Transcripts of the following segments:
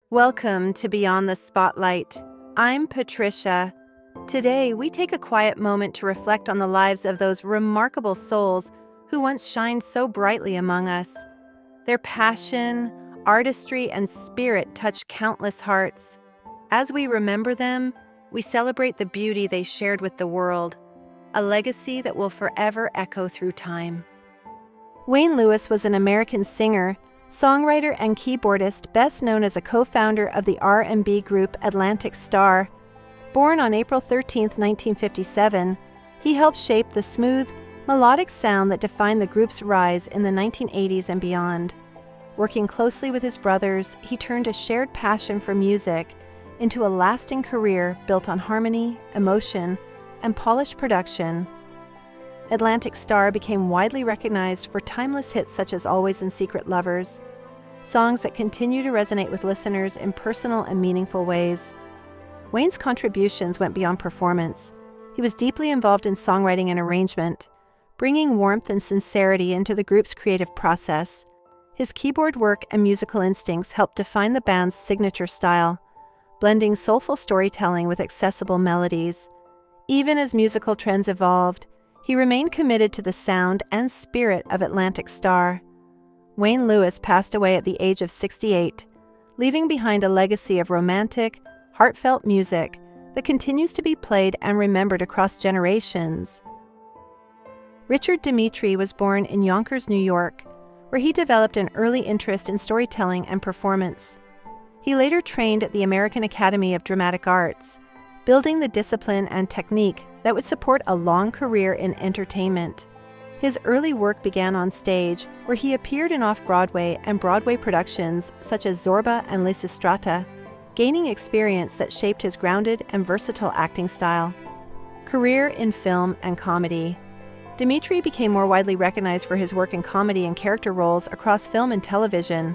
Welcome to Beyond the Spotlight. I'm Patricia. Today, we take a quiet moment to reflect on the lives of those remarkable souls who once shined so brightly among us. Their passion, artistry, and spirit touch countless hearts. As we remember them, we celebrate the beauty they shared with the world, a legacy that will forever echo through time. Wayne Lewis was an American singer, songwriter, and keyboardist, best known as a co-founder of the R&B group Atlantic Starr. Born on April 13, 1957, he helped shape the smooth, melodic sound that defined the group's rise in the 1980s and beyond. Working closely with his brothers, he turned a shared passion for music into a lasting career built on harmony, emotion, and polished production. Atlantic Starr became widely recognized for timeless hits such as Always and Secret Lovers, songs that continue to resonate with listeners in personal and meaningful ways. Wayne's contributions went beyond performance. He was deeply involved in songwriting and arrangement, bringing warmth and sincerity into the group's creative process. His keyboard work and musical instincts helped define the band's signature style, blending soulful storytelling with accessible melodies. Even as musical trends evolved, he remained committed to the sound and spirit of Atlantic Starr. Wayne Lewis passed away at the age of 68, leaving behind a legacy of romantic, heartfelt music that continues to be played and remembered across generations. Richard Dimitri was born in Yonkers, New York, where he developed an early interest in storytelling and performance. He later trained at the American Academy of Dramatic Arts, building the discipline and technique that would support a long career in entertainment. His early work began on stage, where he appeared in off-Broadway and Broadway productions such as Zorba and Lysistrata, gaining experience that shaped his grounded and versatile acting style. Career in film and comedy. Dimitri became more widely recognized for his work in comedy and character roles across film and television.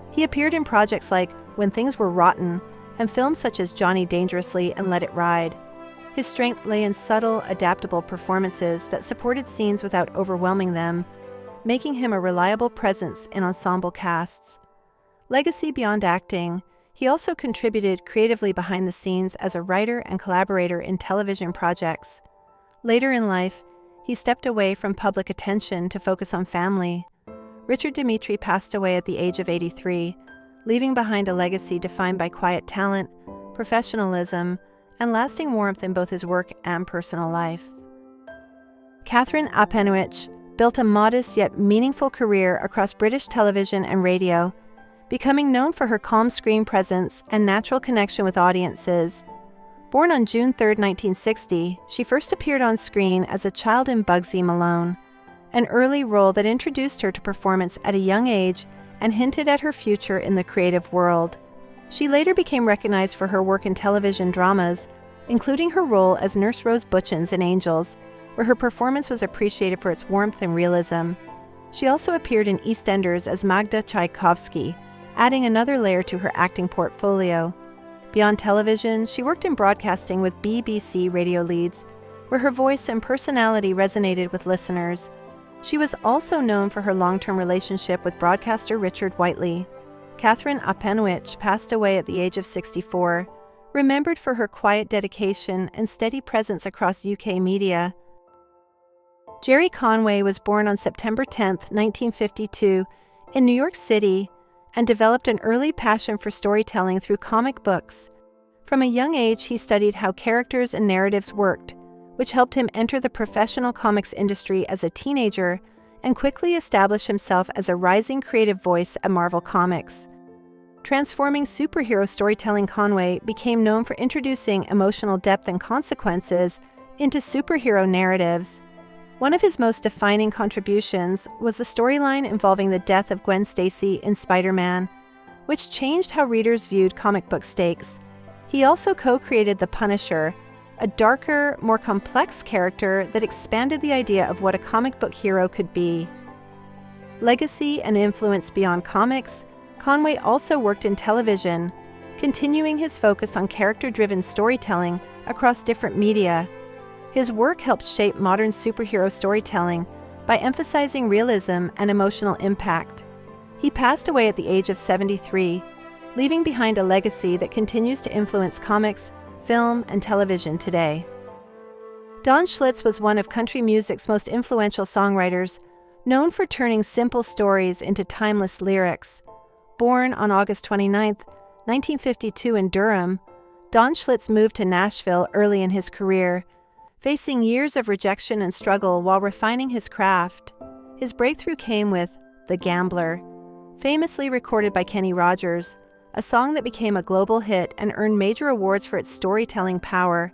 He appeared in projects like When Things Were Rotten and films such as Johnny Dangerously and Let It Ride. His strength lay in subtle, adaptable performances that supported scenes without overwhelming them, making him a reliable presence in ensemble casts. Legacy beyond acting, he also contributed creatively behind the scenes as a writer and collaborator in television projects. Later in life, he stepped away from public attention to focus on family. Richard Dimitri passed away at the age of 83, leaving behind a legacy defined by quiet talent, professionalism, and lasting warmth in both his work and personal life. Catherine Apenowicz built a modest yet meaningful career across British television and radio, becoming known for her calm screen presence and natural connection with audiences. Born on June 3, 1960, she first appeared on screen as a child in Bugsy Malone, an early role that introduced her to performance at a young age and hinted at her future in the creative world. She later became recognized for her work in television dramas, including her role as Nurse Rose Butchins in Angels, where her performance was appreciated for its warmth and realism. She also appeared in EastEnders as Magda Tchaikovsky, adding another layer to her acting portfolio. Beyond television, she worked in broadcasting with BBC radio leads, where her voice and personality resonated with listeners. She was also known for her long-term relationship with broadcaster Richard Whiteley. Catherine Apenowicz passed away at the age of 64, remembered for her quiet dedication and steady presence across UK media. Gerry Conway was born on September 10, 1952, in New York City, and developed an early passion for storytelling through comic books. From a young age, he studied how characters and narratives worked, which helped him enter the professional comics industry as a teenager and quickly establish himself as a rising creative voice at Marvel Comics. Transforming superhero storytelling, Conway became known for introducing emotional depth and consequences into superhero narratives. One of his most defining contributions was the storyline involving the death of Gwen Stacy in Spider-Man, which changed how readers viewed comic book stakes. He also co-created The Punisher, a darker, more complex character that expanded the idea of what a comic book hero could be. Legacy and influence beyond comics, Conway also worked in television, continuing his focus on character-driven storytelling across different media. His work helped shape modern superhero storytelling by emphasizing realism and emotional impact. He passed away at the age of 73, leaving behind a legacy that continues to influence comics, film, and television today. Don Schlitz was one of country music's most influential songwriters, known for turning simple stories into timeless lyrics. Born on August 29, 1952 in Durham, Don Schlitz moved to Nashville early in his career, facing years of rejection and struggle while refining his craft. His breakthrough came with "The Gambler," famously recorded by Kenny Rogers, a song that became a global hit and earned major awards for its storytelling power.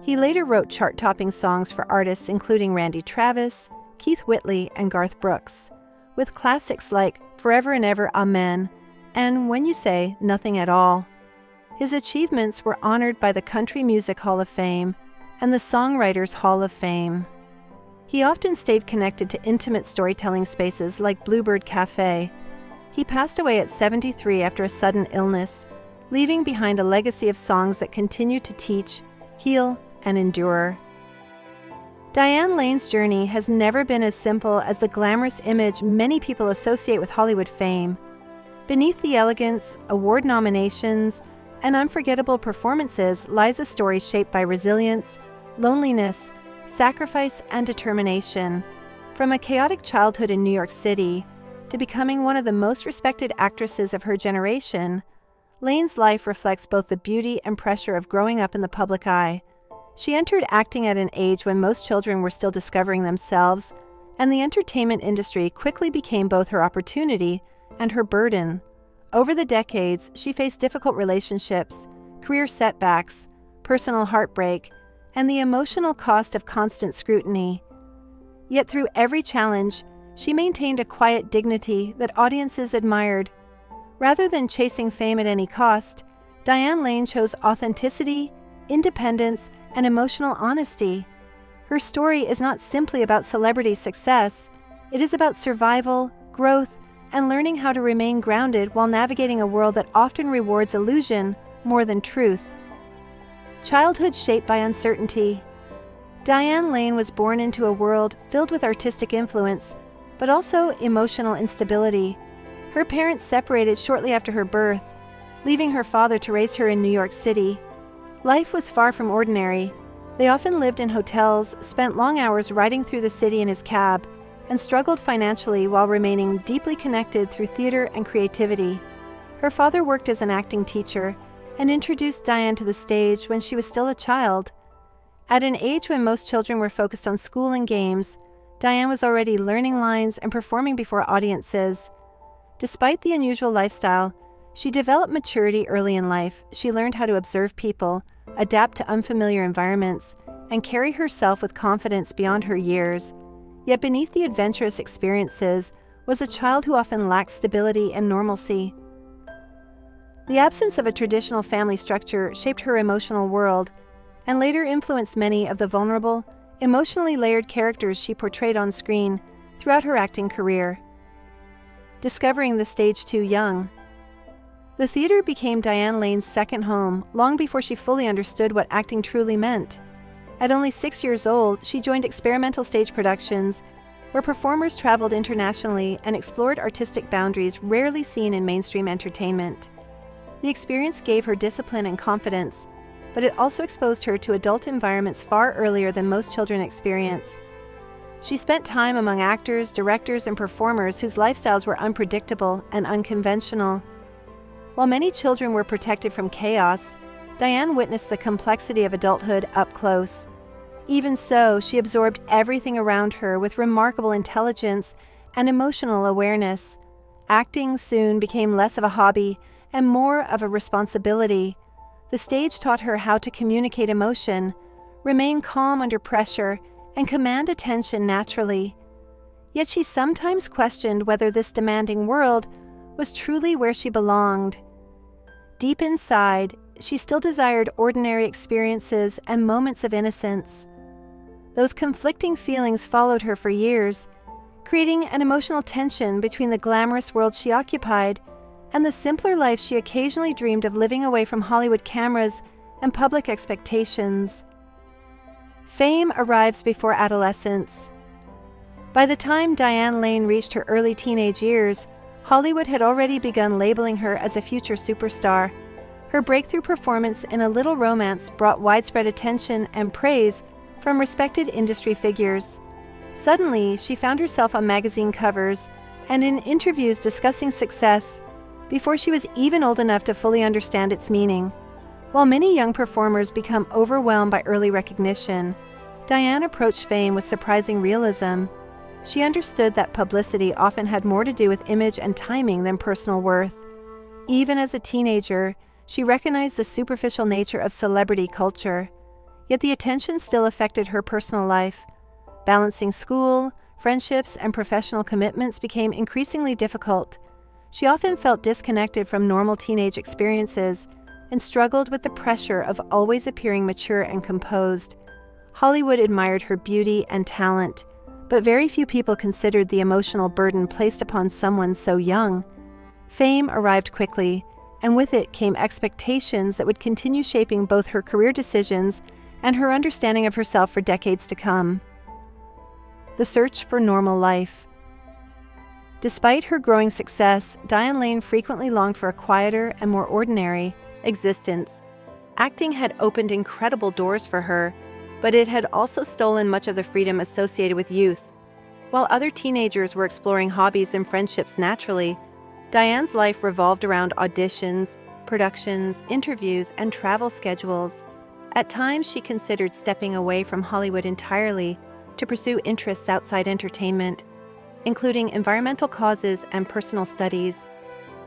He later wrote chart-topping songs for artists including Randy Travis, Keith Whitley, and Garth Brooks, with classics like "Forever and Ever, Amen" and "When You Say Nothing at All." His achievements were honored by the Country Music Hall of Fame and the Songwriters Hall of Fame. He often stayed connected to intimate storytelling spaces like Bluebird Cafe. He passed away at 73 after a sudden illness, leaving behind a legacy of songs that continue to teach, heal, and endure. Diane Lane's journey has never been as simple as the glamorous image many people associate with Hollywood fame. Beneath the elegance, award nominations, and unforgettable performances lies a story shaped by resilience, loneliness, sacrifice, and determination. From a chaotic childhood in New York City to becoming one of the most respected actresses of her generation, Lane's life reflects both the beauty and pressure of growing up in the public eye. She entered acting at an age when most children were still discovering themselves, and the entertainment industry quickly became both her opportunity and her burden. Over the decades, she faced difficult relationships, career setbacks, personal heartbreak, and the emotional cost of constant scrutiny. Yet through every challenge, she maintained a quiet dignity that audiences admired. Rather than chasing fame at any cost, Diane Lane chose authenticity, independence, and emotional honesty. Her story is not simply about celebrity success, it is about survival, growth, and learning how to remain grounded while navigating a world that often rewards illusion more than truth. Childhood shaped by uncertainty. Diane Lane was born into a world filled with artistic influence, but also emotional instability. Her parents separated shortly after her birth, leaving her father to raise her in New York City. Life was far from ordinary. They often lived in hotels, spent long hours riding through the city in his cab, and struggled financially while remaining deeply connected through theater and creativity. Her father worked as an acting teacher and introduced Diane to the stage when she was still a child. At an age when most children were focused on school and games, Diane was already learning lines and performing before audiences. Despite the unusual lifestyle, she developed maturity early in life. She learned how to observe people, adapt to unfamiliar environments, and carry herself with confidence beyond her years. Yet beneath the adventurous experiences was a child who often lacked stability and normalcy. The absence of a traditional family structure shaped her emotional world and later influenced many of the vulnerable, emotionally layered characters she portrayed on screen throughout her acting career. Discovering the stage too young. The theater became Diane Lane's second home long before she fully understood what acting truly meant. At only 6 years old, she joined experimental stage productions where performers traveled internationally and explored artistic boundaries rarely seen in mainstream entertainment. The experience gave her discipline and confidence, but it also exposed her to adult environments far earlier than most children experience. She spent time among actors, directors, and performers whose lifestyles were unpredictable and unconventional. While many children were protected from chaos, Diane witnessed the complexity of adulthood up close. Even so, she absorbed everything around her with remarkable intelligence and emotional awareness. Acting soon became less of a hobby and more of a responsibility. The stage taught her how to communicate emotion, remain calm under pressure, and command attention naturally. Yet she sometimes questioned whether this demanding world was truly where she belonged. Deep inside, she still desired ordinary experiences and moments of innocence. Those conflicting feelings followed her for years, creating an emotional tension between the glamorous world she occupied and the simpler life she occasionally dreamed of living away from Hollywood cameras and public expectations. Fame arrives before adolescence. By the time Diane Lane reached her early teenage years, Hollywood had already begun labeling her as a future superstar. Her breakthrough performance in A Little Romance brought widespread attention and praise from respected industry figures. Suddenly, she found herself on magazine covers and in interviews discussing success before she was even old enough to fully understand its meaning. While many young performers become overwhelmed by early recognition, Diane approached fame with surprising realism. She understood that publicity often had more to do with image and timing than personal worth. Even as a teenager, she recognized the superficial nature of celebrity culture. Yet the attention still affected her personal life. Balancing school, friendships, and professional commitments became increasingly difficult. She often felt disconnected from normal teenage experiences and struggled with the pressure of always appearing mature and composed. Hollywood admired her beauty and talent, but very few people considered the emotional burden placed upon someone so young. Fame arrived quickly, and with it came expectations that would continue shaping both her career decisions and her understanding of herself for decades to come. The search for normal life. Despite her growing success, Diane Lane frequently longed for a quieter and more ordinary existence. Acting had opened incredible doors for her, but it had also stolen much of the freedom associated with youth. While other teenagers were exploring hobbies and friendships naturally, Diane's life revolved around auditions, productions, interviews, and travel schedules. At times, she considered stepping away from Hollywood entirely to pursue interests outside entertainment, including environmental causes and personal studies.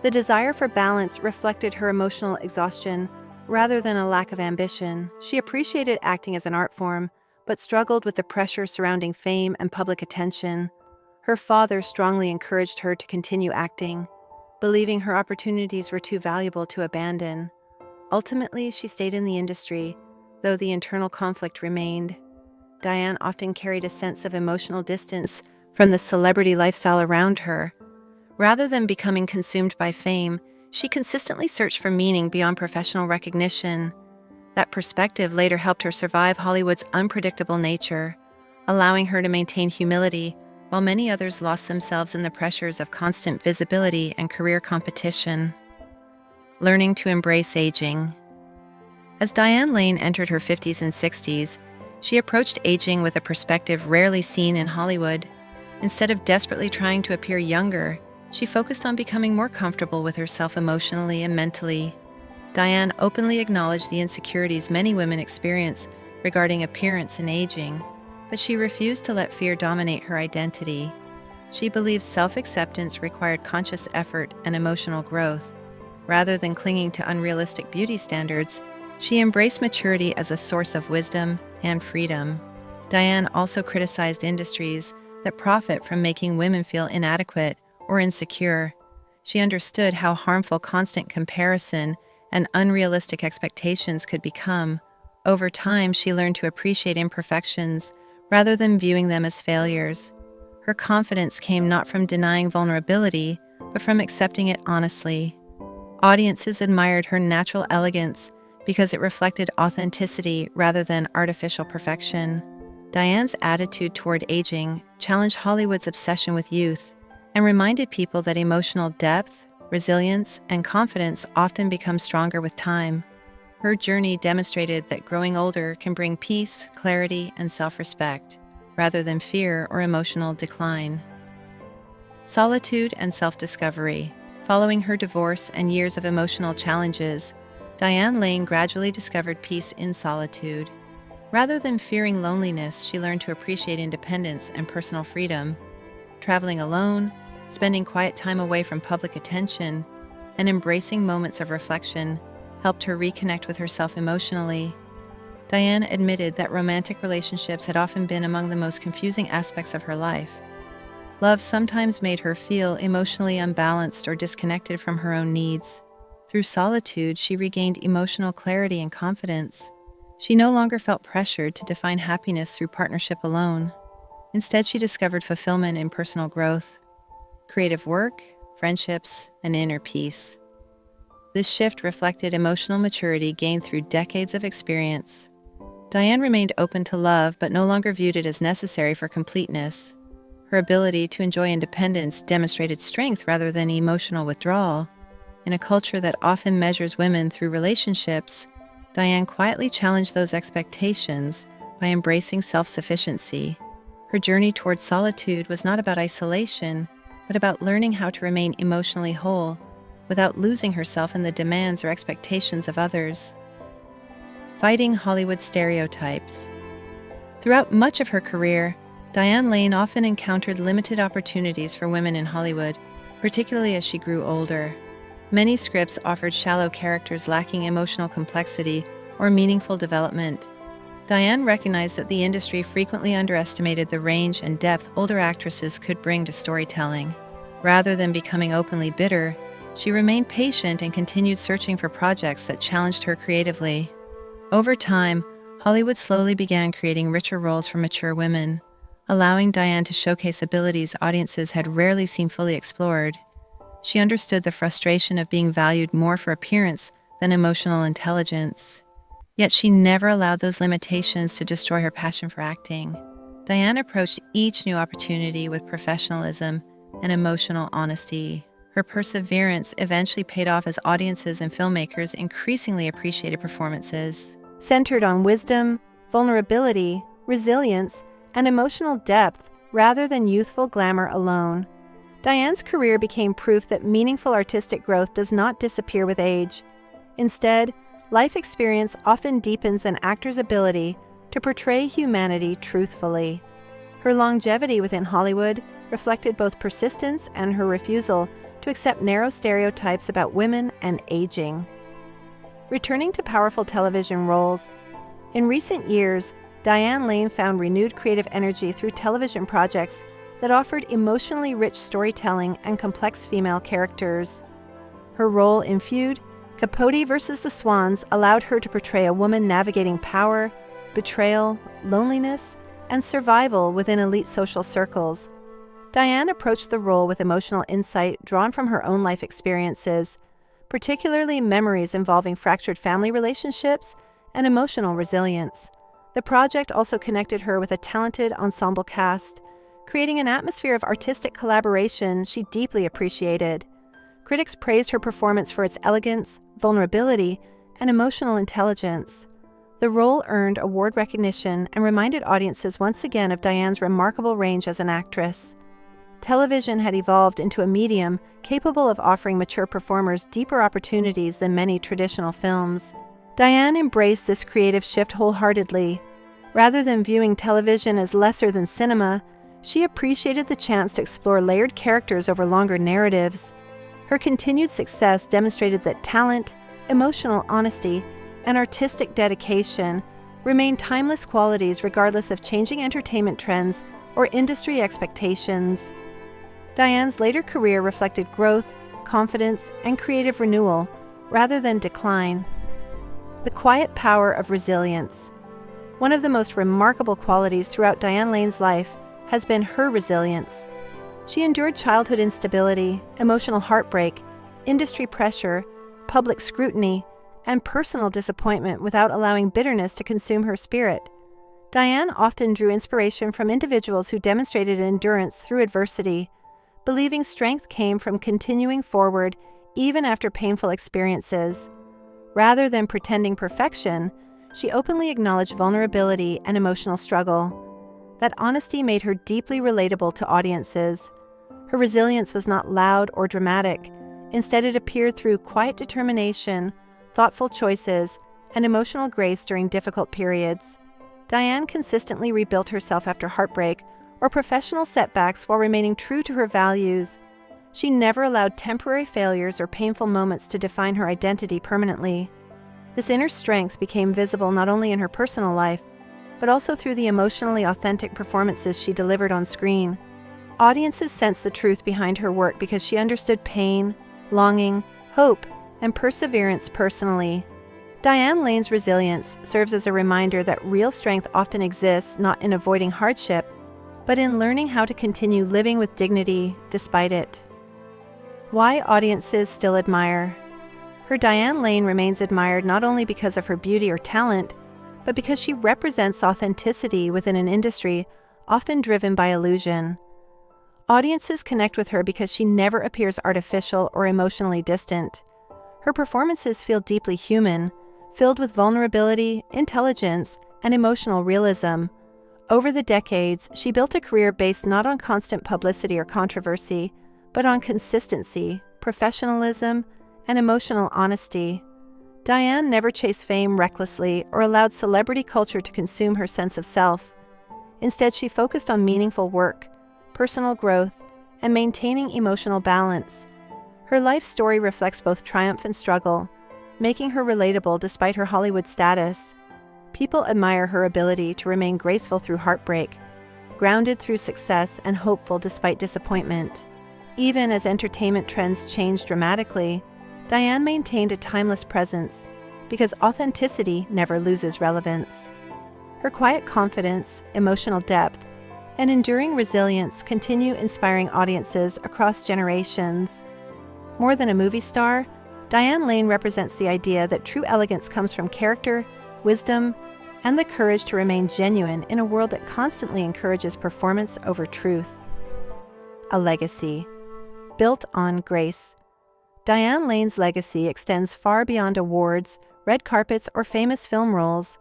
The desire for balance reflected her emotional exhaustion rather than a lack of ambition. She appreciated acting as an art form, but struggled with the pressure surrounding fame and public attention. Her father strongly encouraged her to continue acting, believing her opportunities were too valuable to abandon. Ultimately, she stayed in the industry, though the internal conflict remained. Diane often carried a sense of emotional distance from the celebrity lifestyle around her. Rather than becoming consumed by fame, she consistently searched for meaning beyond professional recognition. That perspective later helped her survive Hollywood's unpredictable nature, allowing her to maintain humility while many others lost themselves in the pressures of constant visibility and career competition. Learning to embrace aging. As Diane Lane entered her 50s and 60s, she approached aging with a perspective rarely seen in Hollywood. Instead of desperately trying to appear younger, she focused on becoming more comfortable with herself emotionally and mentally. Diane openly acknowledged the insecurities many women experience regarding appearance and aging, but she refused to let fear dominate her identity. She believed self-acceptance required conscious effort and emotional growth. Rather than clinging to unrealistic beauty standards, she embraced maturity as a source of wisdom and freedom. Diane also criticized industries that profit from making women feel inadequate or insecure. She understood how harmful constant comparison and unrealistic expectations could become. Over time, she learned to appreciate imperfections rather than viewing them as failures. Her confidence came not from denying vulnerability, but from accepting it honestly. Audiences admired her natural elegance because it reflected authenticity rather than artificial perfection. Diane's attitude toward aging challenged Hollywood's obsession with youth and reminded people that emotional depth, resilience, and confidence often become stronger with time. Her journey demonstrated that growing older can bring peace, clarity, and self-respect, rather than fear or emotional decline. Solitude and self-discovery. Following her divorce and years of emotional challenges, Diane Lane gradually discovered peace in solitude. Rather than fearing loneliness, she learned to appreciate independence and personal freedom. Traveling alone, spending quiet time away from public attention, and embracing moments of reflection helped her reconnect with herself emotionally. Diane admitted that romantic relationships had often been among the most confusing aspects of her life. Love sometimes made her feel emotionally unbalanced or disconnected from her own needs. Through solitude, she regained emotional clarity and confidence. She no longer felt pressured to define happiness through partnership alone. Instead, she discovered fulfillment in personal growth, creative work, friendships, and inner peace. This shift reflected emotional maturity gained through decades of experience. Diane remained open to love, but no longer viewed it as necessary for completeness. Her ability to enjoy independence demonstrated strength rather than emotional withdrawal. In a culture that often measures women through relationships, Diane quietly challenged those expectations by embracing self-sufficiency. Her journey towards solitude was not about isolation, but about learning how to remain emotionally whole without losing herself in the demands or expectations of others. Fighting Hollywood stereotypes. Throughout much of her career, Diane Lane often encountered limited opportunities for women in Hollywood, particularly as she grew older. Many scripts offered shallow characters lacking emotional complexity or meaningful development. Diane recognized that the industry frequently underestimated the range and depth older actresses could bring to storytelling. Rather than becoming openly bitter, she remained patient and continued searching for projects that challenged her creatively. Over time, Hollywood slowly began creating richer roles for mature women, allowing Diane to showcase abilities audiences had rarely seen fully explored. She understood the frustration of being valued more for appearance than emotional intelligence. Yet she never allowed those limitations to destroy her passion for acting. Diane approached each new opportunity with professionalism and emotional honesty. Her perseverance eventually paid off as audiences and filmmakers increasingly appreciated performances centered on wisdom, vulnerability, resilience, and emotional depth rather than youthful glamour alone. Diane's career became proof that meaningful artistic growth does not disappear with age. Instead, life experience often deepens an actor's ability to portray humanity truthfully. Her longevity within Hollywood reflected both persistence and her refusal to accept narrow stereotypes about women and aging. Returning to powerful television roles, in recent years, Diane Lane found renewed creative energy through television projects that offered emotionally rich storytelling and complex female characters. Her role in Feud, Capote vs. the Swans allowed her to portray a woman navigating power, betrayal, loneliness, and survival within elite social circles. Diane approached the role with emotional insight drawn from her own life experiences, particularly memories involving fractured family relationships and emotional resilience. The project also connected her with a talented ensemble cast, creating an atmosphere of artistic collaboration she deeply appreciated. Critics praised her performance for its elegance, vulnerability, and emotional intelligence. The role earned award recognition and reminded audiences once again of Diane's remarkable range as an actress. Television had evolved into a medium capable of offering mature performers deeper opportunities than many traditional films. Diane embraced this creative shift wholeheartedly. Rather than viewing television as lesser than cinema, she appreciated the chance to explore layered characters over longer narratives. Her continued success demonstrated that talent, emotional honesty, and artistic dedication remain timeless qualities regardless of changing entertainment trends or industry expectations. Diane's later career reflected growth, confidence, and creative renewal, rather than decline. The quiet power of resilience. One of the most remarkable qualities throughout Diane Lane's life has been her resilience. She endured childhood instability, emotional heartbreak, industry pressure, public scrutiny, and personal disappointment without allowing bitterness to consume her spirit. Diane often drew inspiration from individuals who demonstrated endurance through adversity, believing strength came from continuing forward even after painful experiences. Rather than pretending perfection, she openly acknowledged vulnerability and emotional struggle. That honesty made her deeply relatable to audiences. Her resilience was not loud or dramatic. Instead, it appeared through quiet determination, thoughtful choices, and emotional grace during difficult periods. Diane consistently rebuilt herself after heartbreak or professional setbacks while remaining true to her values. She never allowed temporary failures or painful moments to define her identity permanently. This inner strength became visible not only in her personal life, but also through the emotionally authentic performances she delivered on screen. Audiences sensed the truth behind her work because she understood pain, longing, hope, and perseverance personally. Diane Lane's resilience serves as a reminder that real strength often exists not in avoiding hardship, but in learning how to continue living with dignity despite it. Why audiences still admire. Her Diane Lane remains admired not only because of her beauty or talent, but because she represents authenticity within an industry often driven by illusion. Audiences connect with her because she never appears artificial or emotionally distant. Her performances feel deeply human, filled with vulnerability, intelligence, and emotional realism. Over the decades, she built a career based not on constant publicity or controversy, but on consistency, professionalism, and emotional honesty. Diane never chased fame recklessly or allowed celebrity culture to consume her sense of self. Instead, she focused on meaningful work, personal growth, and maintaining emotional balance. Her life story reflects both triumph and struggle, making her relatable despite her Hollywood status. People admire her ability to remain graceful through heartbreak, grounded through success, and hopeful despite disappointment. Even as entertainment trends changed dramatically, Diane maintained a timeless presence because authenticity never loses relevance. Her quiet confidence, emotional depth, and enduring resilience continue inspiring audiences across generations. More than a movie star, Diane Lane represents the idea that true elegance comes from character, wisdom, and the courage to remain genuine in a world that constantly encourages performance over truth. A legacy built on grace. Diane Lane's legacy extends far beyond awards, red carpets, or famous film roles.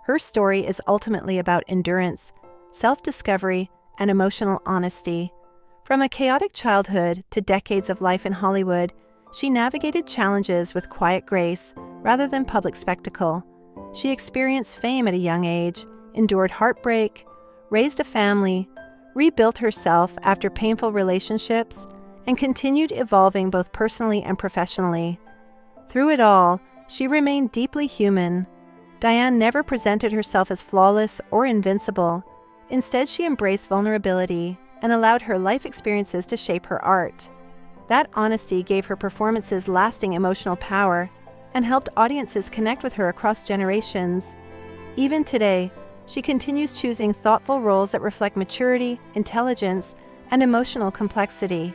Her story is ultimately about endurance, self-discovery, and emotional honesty. From a chaotic childhood to decades of life in Hollywood, she navigated challenges with quiet grace rather than public spectacle. She experienced fame at a young age, endured heartbreak, raised a family, rebuilt herself after painful relationships, and continued evolving both personally and professionally. Through it all, she remained deeply human. Diane never presented herself as flawless or invincible. Instead, she embraced vulnerability and allowed her life experiences to shape her art. That honesty gave her performances lasting emotional power and helped audiences connect with her across generations. Even today, she continues choosing thoughtful roles that reflect maturity, intelligence, and emotional complexity.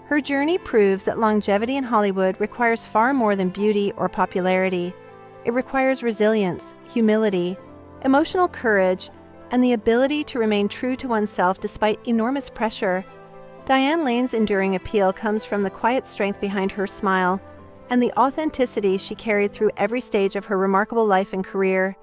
Her journey proves that longevity in Hollywood requires far more than beauty or popularity. It requires resilience, humility, emotional courage, and the ability to remain true to oneself despite enormous pressure. Diane Lane's enduring appeal comes from the quiet strength behind her smile and the authenticity she carried through every stage of her remarkable life and career.